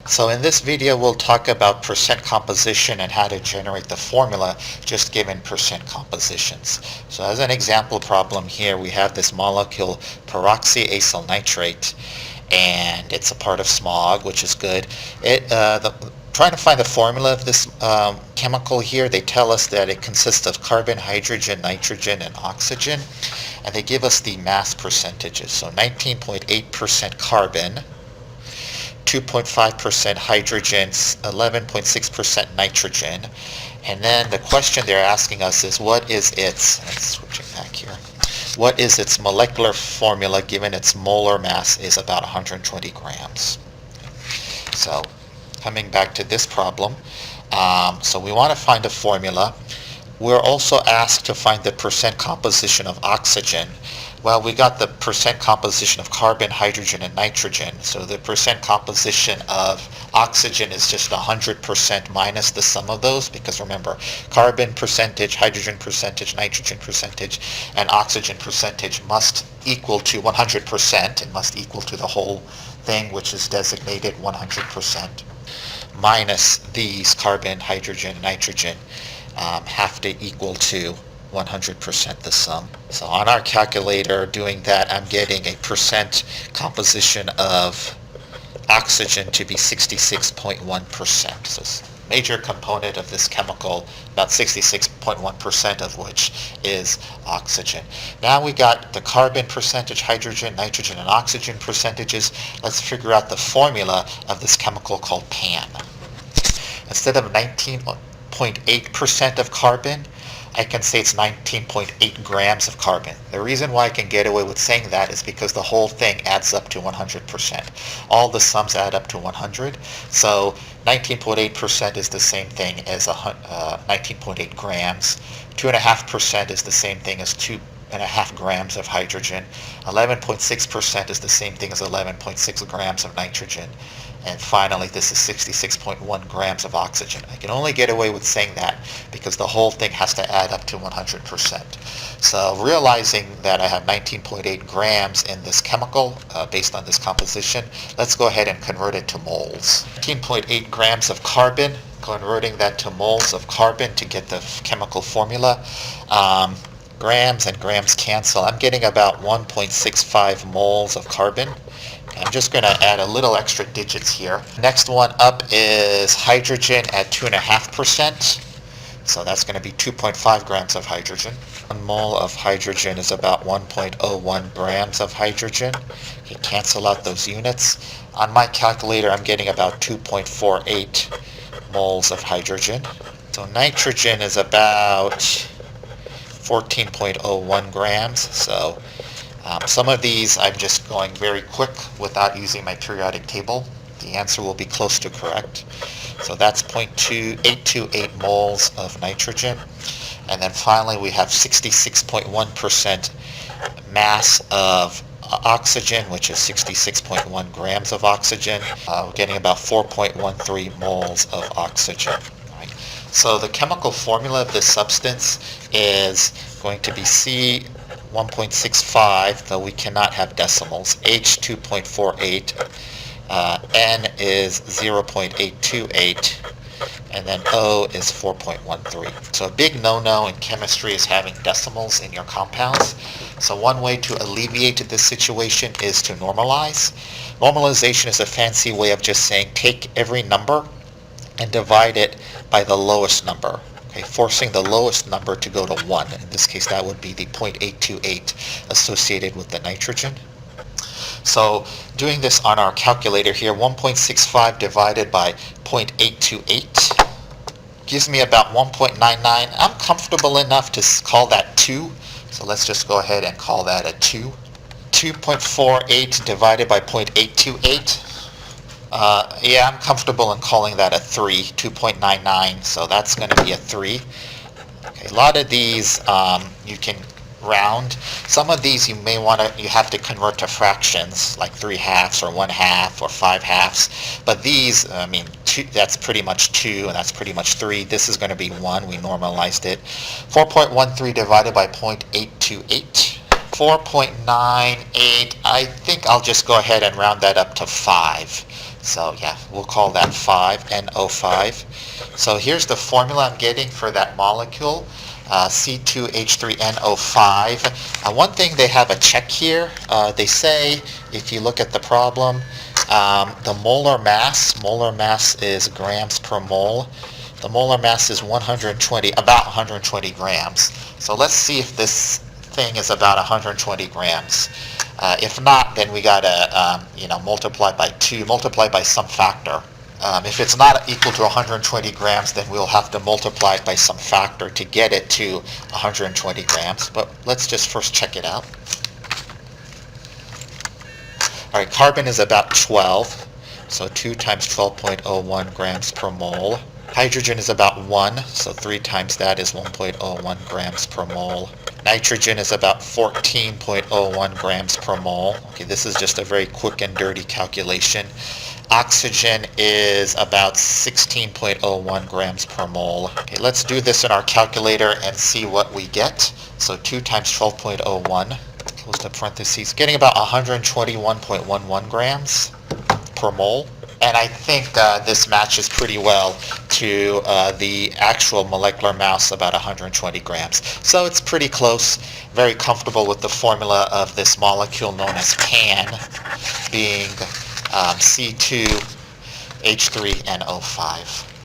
So in this video we'll talk about percent composition and how to generate the formula just given percent compositions. So as an example problem here we have this molecule peroxyacyl nitrate, and it's a part of smog, which is good. Trying to find the formula of this chemical here, they tell us that it consists of carbon, hydrogen, nitrogen, and oxygen, and they give us the mass percentages. So 19.8% carbon, 2.5% hydrogen, 11.6% nitrogen. And then the question they're asking us is what is its, let's switch it back here, what is its molecular formula given its molar mass is about 120 grams. So coming back to this problem, so we want to find a formula. We're also asked to find the percent composition of oxygen. Well, we got the percent composition of carbon, hydrogen, and nitrogen. So the percent composition of oxygen is just 100% minus the sum of those, because remember, carbon percentage, hydrogen percentage, nitrogen percentage, and oxygen percentage must equal to 100%. It must equal to the whole thing, which is designated 100%, minus these carbon, hydrogen, nitrogen have to equal to 100% the sum. So on our calculator doing that, I'm getting a percent composition of oxygen to be 66.1%. So it's a major component of this chemical, about 66.1% of which is oxygen. Now we got the carbon percentage, hydrogen, nitrogen, and oxygen percentages. Let's figure out the formula of this chemical called PAN. Instead of 19.8% of carbon, I can say it's 19.8 grams of carbon. The reason why I can get away with saying that is because the whole thing adds up to 100%. All the sums add up to 100. So 19.8% is the same thing as 19.8 grams. 2.5% is the same thing as 2.5 grams of hydrogen. 11.6% is the same thing as 11.6 grams of nitrogen. And finally, this is 66.1 grams of oxygen. I can only get away with saying that because the whole thing has to add up to 100%. So realizing that I have 19.8 grams in this chemical based on this composition, let's go ahead and convert it to moles. 19.8 grams of carbon, converting that to moles of carbon to get the chemical formula. Grams and grams cancel. I'm getting about 1.65 moles of carbon. I'm just going to add a little extra digits here. Next one up is hydrogen at 2.5%. So that's going to be 2.5 grams of hydrogen. 1 mole of hydrogen is about 1.01 grams of hydrogen. You cancel out those units. On my calculator, I'm getting about 2.48 moles of hydrogen. So nitrogen is about 14.01 grams. So some of these I'm just going very quick without using my periodic table. The answer will be close to correct. So that's 0.2828 moles of nitrogen. And then finally we have 66.1% mass of oxygen, which is 66.1 grams of oxygen. We're getting about 4.13 moles of oxygen. Right. So the chemical formula of this substance is going to be C1.65, though we cannot have decimals, H 2.48, N is 0.828, and then O is 4.13. So a big no-no in chemistry is having decimals in your compounds. So one way to alleviate this situation is to normalize. Normalization is a fancy way of just saying take every number and divide it by the lowest number. Okay, forcing the lowest number to go to 1. In this case, that would be the 0.828 associated with the nitrogen. So doing this on our calculator here, 1.65 divided by 0.828 gives me about 1.99. I'm comfortable enough to call that 2. So let's just go ahead and call that a 2. 2.48 divided by 0.828. Yeah, I'm comfortable in calling that a 3, 2.99, so that's going to be a 3. Okay, a lot of these you can round. Some of these you have to convert to fractions, like 3/2 or 1/2 or 5/2. But these, I mean, that's pretty much 2 and that's pretty much 3. This is going to be 1. We normalized it. 4.13 divided by 0.828. 4.98. I think I'll just go ahead and round that up to 5. So yeah, we'll call that 5, NO5. So here's the formula I'm getting for that molecule, C2H3NO5. One thing they have a check here. They say, if you look at the problem, the molar mass is grams per mole. The molar mass is 120, about 120 grams. So let's see if this thing is about 120 grams. If not, then we gotta, multiply by 2, multiply by some factor. If it's not equal to 120 grams, then we'll have to multiply it by some factor to get it to 120 grams. But let's just first check it out. All right, carbon is about 12, so 2 times 12.01 grams per mole. Hydrogen is about 1, so 3 times that is 1.01 grams per mole. Nitrogen is about 14.01 grams per mole. Okay, this is just a very quick and dirty calculation. Oxygen is about 16.01 grams per mole. Okay, let's do this in our calculator and see what we get. So 2 times 12.01, close the parentheses, getting about 121.11 grams per mole. And I think this matches pretty well to the actual molecular mass, about 120 grams. So it's pretty close, very comfortable with the formula of this molecule known as PAN, being C2H3NO5.